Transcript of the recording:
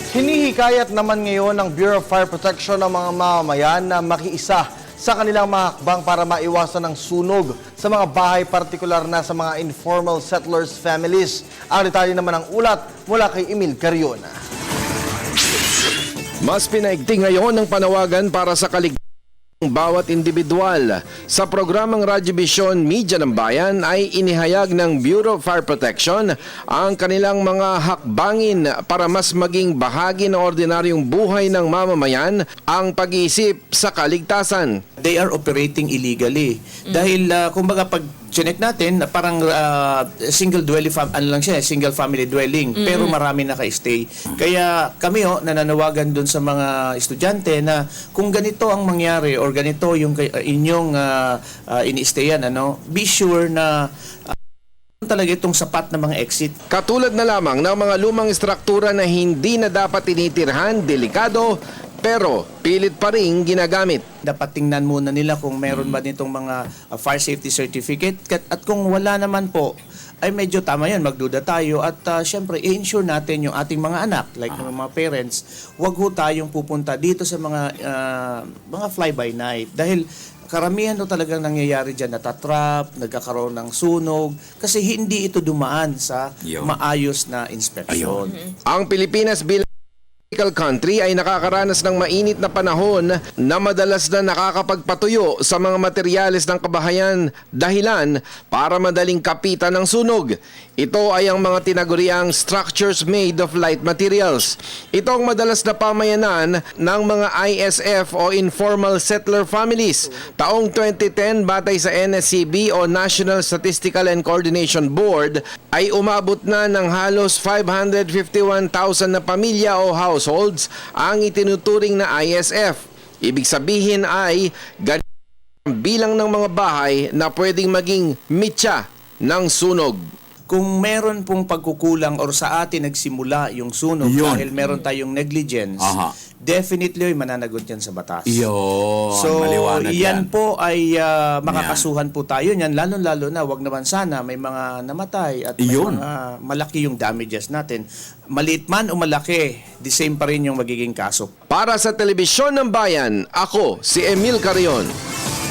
Hinihikayat naman ngayon ng Bureau of Fire Protection ng mga mamamayan na makiisa sa kanilang mga hakbang para maiwasan ang sunog sa mga bahay, partikular na sa mga informal settlers families. Ang detalye naman ng ulat mula kay Emil Cariona. Mas pinaigting ngayon ang panawagan para sa kaligtasan ng bawat individual. Sa programang Radyo Vision Media ng Bayan ay inihayag ng Bureau of Fire Protection ang kanilang mga hakbangin para mas maging bahagi ng ordinaryong buhay ng mamamayan ang pag-iisip sa kaligtasan. They are operating illegally. Dahil kumbaga pag chinek natin, parang single dwelling single family dwelling, pero marami naka-stay. Kaya kami nananawagan doon sa mga estudyante na kung ganito ang mangyari or ganito yung inyong ini-stayan, be sure na talaga itong sapat na mga exit. Katulad na lamang ng mga lumang istruktura na hindi na dapat tinitirhan, delikado, pero pilit pa rin ginagamit. Dapat tingnan muna nila kung meron ba nitong mga fire safety certificate at kung wala naman po, ay medyo tama yan, magduda tayo at syempre i-ensure natin yung ating mga anak, like ng mga parents, wag ho tayong pupunta dito sa mga fly-by-night dahil karamihan talagang nangyayari dyan, natatrap, nagkakaroon ng sunog, kasi hindi ito dumaan sa maayos na inspeksyon. Ang Pilipinas bilang country ay nakakaranas ng mainit na panahon na madalas na nakakapagpatuyo sa mga materyales ng kabahayan dahilan para madaling kapitan ng sunog. Ito ay ang mga tinaguriang structures made of light materials. Ito ang madalas na pamayanan ng mga ISF o informal settler families. Taong 2010 batay sa NSCB o National Statistical and Coordination Board ay umabot na ng halos 551,000 na pamilya o households ang itinuturing na ISF. Ibig sabihin ay ganito ang bilang ng mga bahay na pwedeng maging mitya ng sunog. Kung meron pong pagkukulang or sa atin nagsimula yung sunog dahil meron tayong negligence, definitely mananagot yan sa batas. So, yan po ay makakasuhan po tayo niyan, lalo-lalo na wag naman sana may mga namatay at may mga malaki yung damages natin. Maliit man o malaki, the same pa rin yung magiging kaso. Para sa Telebisyon ng Bayan, ako si Emil Carion.